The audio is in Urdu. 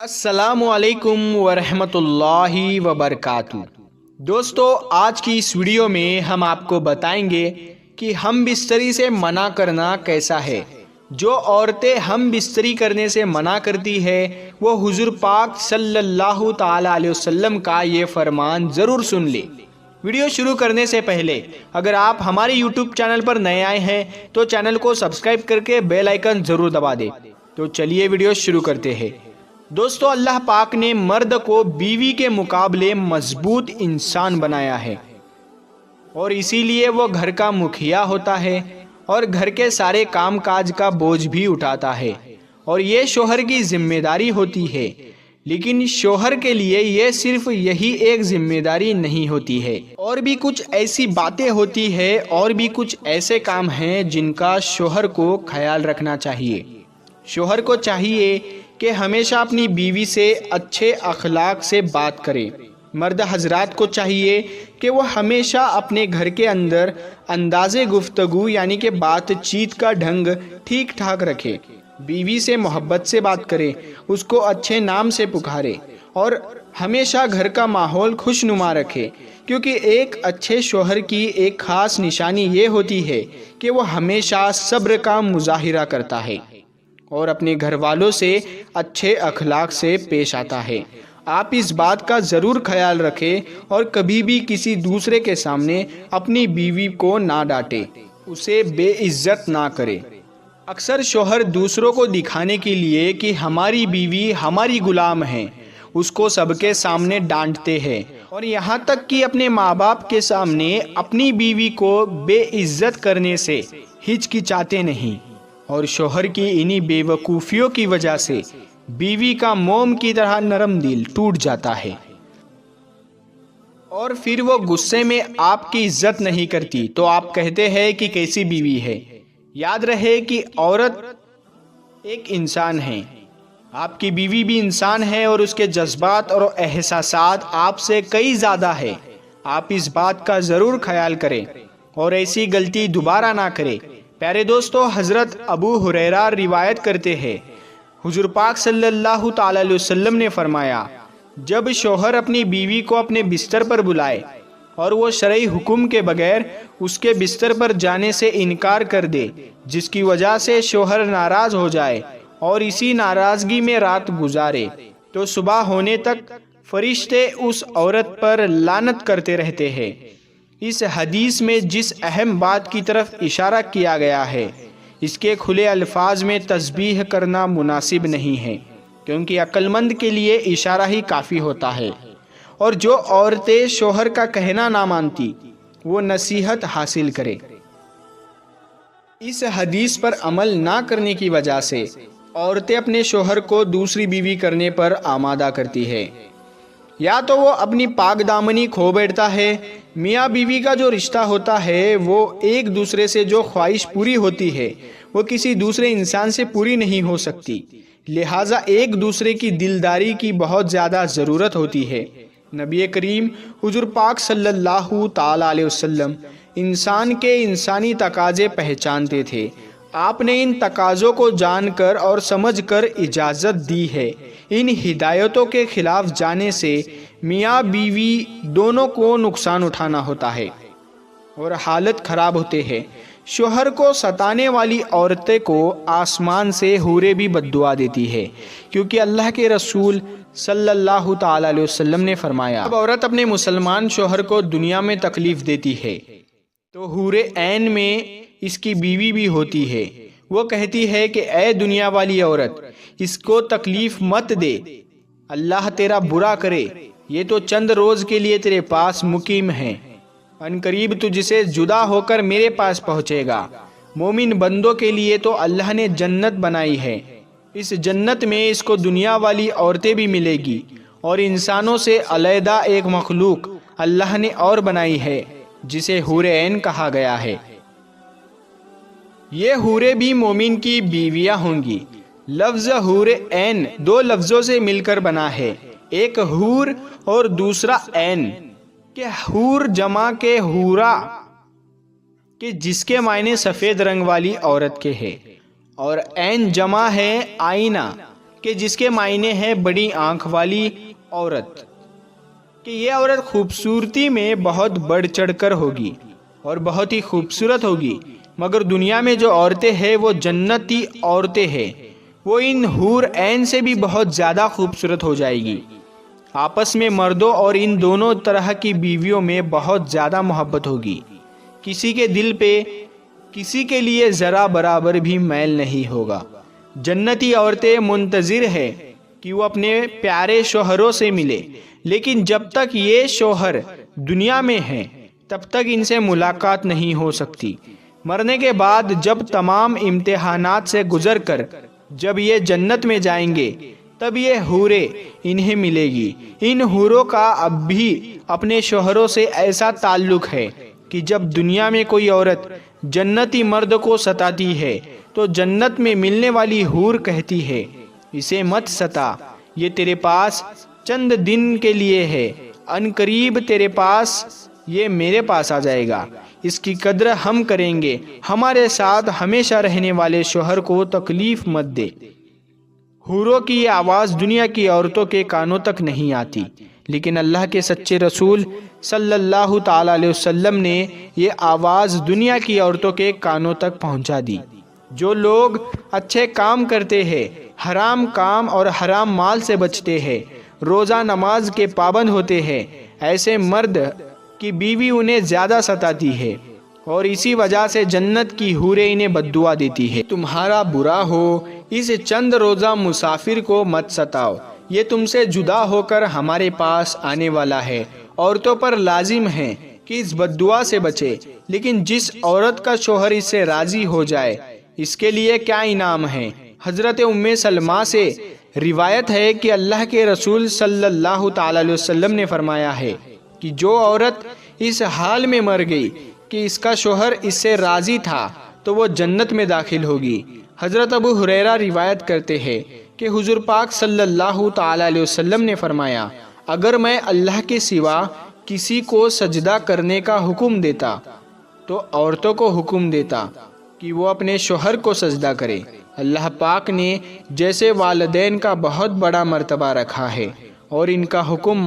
السلام علیکم ورحمۃ اللہ وبرکاتہ۔ دوستو، آج کی اس ویڈیو میں ہم آپ کو بتائیں گے کہ ہم بستری سے منع کرنا کیسا ہے۔ جو عورتیں ہم بستری کرنے سے منع کرتی ہے وہ حضور پاک صلی اللہ تعالی علیہ وسلم کا یہ فرمان ضرور سن لے۔ ویڈیو شروع کرنے سے پہلے اگر آپ ہمارے یوٹیوب چینل پر نئے آئے ہیں تو چینل کو سبسکرائب کر کے بیل آئیکن ضرور دبا دیں۔ تو چلیے ویڈیو شروع کرتے ہیں۔ دوستو، اللہ پاک نے مرد کو بیوی کے مقابلے مضبوط انسان بنایا ہے اور اسی لیے وہ گھر کا مکھیا ہوتا ہے اور گھر کے سارے کام کاج کا بوجھ بھی اٹھاتا ہے اور یہ شوہر کی ذمہ داری ہوتی ہے۔ لیکن شوہر کے لیے یہ صرف یہی ایک ذمہ داری نہیں ہوتی ہے، اور بھی کچھ ایسی باتیں ہوتی ہے اور بھی کچھ ایسے کام ہیں جن کا شوہر کو خیال رکھنا چاہیے۔ شوہر کو چاہیے کہ ہمیشہ اپنی بیوی سے اچھے اخلاق سے بات کرے۔ مرد حضرات کو چاہیے کہ وہ ہمیشہ اپنے گھر کے اندر انداز گفتگو یعنی کہ بات چیت کا ڈھنگ ٹھیک ٹھاک رکھے، بیوی سے محبت سے بات کرے، اس کو اچھے نام سے پکارے اور ہمیشہ گھر کا ماحول خوشنما رکھے، کیونکہ ایک اچھے شوہر کی ایک خاص نشانی یہ ہوتی ہے کہ وہ ہمیشہ صبر کا مظاہرہ کرتا ہے اور اپنے گھر والوں سے اچھے اخلاق سے پیش آتا ہے۔ آپ اس بات کا ضرور خیال رکھیں اور کبھی بھی کسی دوسرے کے سامنے اپنی بیوی کو نہ ڈانٹے، اسے بے عزت نہ کرے۔ اکثر شوہر دوسروں کو دکھانے کے لیے کہ ہماری بیوی ہماری غلام ہے، اس کو سب کے سامنے ڈانٹتے ہیں اور یہاں تک کہ اپنے ماں باپ کے سامنے اپنی بیوی کو بے عزت کرنے سے ہچکچاتے نہیں، اور شوہر کی انہی بے وقوفیوں کی وجہ سے بیوی کا موم کی طرح نرم دل ٹوٹ جاتا ہے اور پھر وہ غصے میں آپ کی عزت نہیں کرتی تو آپ کہتے ہیں کہ کیسی بیوی ہے۔ یاد رہے کہ عورت ایک انسان ہے، آپ کی بیوی بھی انسان ہے اور اس کے جذبات اور احساسات آپ سے کئی زیادہ ہے۔ آپ اس بات کا ضرور خیال کریں اور ایسی غلطی دوبارہ نہ کریں۔ پیارے دوستو، حضرت ابو ہریرہ روایت کرتے ہیں، حضور پاک صلی اللہ تعالی علیہ وسلم نے فرمایا، جب شوہر اپنی بیوی کو اپنے بستر پر بلائے اور وہ شرعی حکم کے بغیر اس کے بستر پر جانے سے انکار کر دے، جس کی وجہ سے شوہر ناراض ہو جائے اور اسی ناراضگی میں رات گزارے، تو صبح ہونے تک فرشتے اس عورت پر لعنت کرتے رہتے ہیں۔ اس حدیث میں جس اہم بات کی طرف اشارہ کیا گیا ہے، اس کے کھلے الفاظ میں تسبیح کرنا مناسب نہیں ہے، کیونکہ عقل مند کے لیے اشارہ ہی کافی ہوتا ہے، اور جو عورتیں شوہر کا کہنا نہ مانتی وہ نصیحت حاصل کرے۔ اس حدیث پر عمل نہ کرنے کی وجہ سے عورتیں اپنے شوہر کو دوسری بیوی کرنے پر آمادہ کرتی ہے، یا تو وہ اپنی پاک دامنی کھو بیٹھتا ہے۔ میاں بیوی کا جو رشتہ ہوتا ہے وہ ایک دوسرے سے جو خواہش پوری ہوتی ہے وہ کسی دوسرے انسان سے پوری نہیں ہو سکتی، لہٰذا ایک دوسرے کی دلداری کی بہت زیادہ ضرورت ہوتی ہے۔ نبی کریم حضور پاک صلی اللہ تعالی علیہ وسلم انسان کے انسانی تقاضے پہچانتے تھے۔ آپ نے ان تقاضوں کو جان کر اور سمجھ کر اجازت دی ہے۔ ان ہدایتوں کے خلاف جانے سے میاں بیوی دونوں کو نقصان اٹھانا ہوتا ہے اور حالت خراب ہوتے ہیں۔ شوہر کو ستانے والی عورتیں کو آسمان سے حوریں بھی بد دعا دیتی ہے، کیونکہ اللہ کے رسول صلی اللہ تعالی علیہ وسلم نے فرمایا، جب عورت اپنے مسلمان شوہر کو دنیا میں تکلیف دیتی ہے تو حور عین میں اس کی بیوی بھی ہوتی ہے، وہ کہتی ہے کہ اے دنیا والی عورت، اس کو تکلیف مت دے، اللہ تیرا برا کرے، یہ تو چند روز کے لیے تیرے پاس مقیم ہے، ان قریب تجھ سے جدا ہو کر میرے پاس پہنچے گا۔ مومن بندوں کے لیے تو اللہ نے جنت بنائی ہے، اس جنت میں اس کو دنیا والی عورتیں بھی ملے گی، اور انسانوں سے علیحدہ ایک مخلوق اللہ نے اور بنائی ہے جسے حور عین کہا گیا ہے۔ یہ حوریں بھی مومن کی بیویاں ہوں گی۔ لفظ حور عین دو لفظوں سے مل کر بنا ہے، ایک حور اور دوسرا عین، کہ حور جمع کے حورا کہ جس کے معنی سفید رنگ والی عورت کے ہے، اور عین جمع ہے آئینہ کہ جس کے معنی ہے بڑی آنکھ والی عورت، کہ یہ عورت خوبصورتی میں بہت بڑھ چڑھ کر ہوگی اور بہت ہی خوبصورت ہوگی، مگر دنیا میں جو عورتیں ہیں وہ جنتی عورتیں ہیں، وہ ان حور عین سے بھی بہت زیادہ خوبصورت ہو جائے گی۔ آپس میں مردوں اور ان دونوں طرح کی بیویوں میں بہت زیادہ محبت ہوگی، کسی کے دل پہ کسی کے لیے ذرا برابر بھی میل نہیں ہوگا۔ جنتی عورتیں منتظر ہے کہ وہ اپنے پیارے شوہروں سے ملے، لیکن جب تک یہ شوہر دنیا میں ہیں تب تک ان سے ملاقات نہیں ہو سکتی۔ مرنے کے بعد جب تمام امتحانات سے گزر کر جب یہ جنت میں جائیں گے تب یہ حوریں انہیں ملے گی۔ ان حوروں کا اب بھی اپنے شوہروں سے ایسا تعلق ہے کہ جب دنیا میں کوئی عورت جنتی مرد کو ستاتی ہے تو جنت میں ملنے والی حور کہتی ہے، اسے مت ستا، یہ تیرے پاس چند دن کے لیے ہے، ان قریب تیرے پاس یہ میرے پاس آ جائے گا، اس کی قدر ہم کریں گے، ہمارے ساتھ ہمیشہ رہنے والے شوہر کو تکلیف مت دے۔ حوروں کی یہ آواز دنیا کی عورتوں کے کانوں تک نہیں آتی، لیکن اللہ کے سچے رسول صلی اللہ تعالی علیہ وسلم نے یہ آواز دنیا کی عورتوں کے کانوں تک پہنچا دی۔ جو لوگ اچھے کام کرتے ہیں، حرام کام اور حرام مال سے بچتے ہیں، روزہ نماز کے پابند ہوتے ہیں، ایسے مرد کی بیوی انہیں زیادہ ستاتی ہے اور اسی وجہ سے جنت کی حوریں انہیں بد دعا دیتی ہے۔ تمہارا برا ہو اس چند روزہ مسافر کو مت ستاؤ، یہ تم سے جدا ہو کر ہمارے پاس آنے والا ہے۔ عورتوں پر لازم ہے کہ اس بد دعا سے بچے، لیکن جس عورت کا شوہر اس سے راضی ہو جائے اس کے لیے کیا انعام ہے۔ حضرت ام سلمہ سے روایت ہے کہ اللہ کے رسول صلی اللہ تعالی علیہ وسلم نے فرمایا ہے کہ جو عورت اس حال میں مر گئی کہ اس کا شوہر اس سے راضی تھا تو وہ جنت میں داخل ہوگی۔ حضرت ابو ہریرہ روایت کرتے ہیں کہ حضور پاک صلی اللہ تعالی علیہ وسلم نے فرمایا، اگر میں اللہ کے سوا کسی کو سجدہ کرنے کا حکم دیتا تو عورتوں کو حکم دیتا کہ وہ اپنے شوہر کو سجدہ کرے۔ اللہ پاک نے جیسے والدین کا بہت بڑا مرتبہ رکھا ہے اور ان کا حکم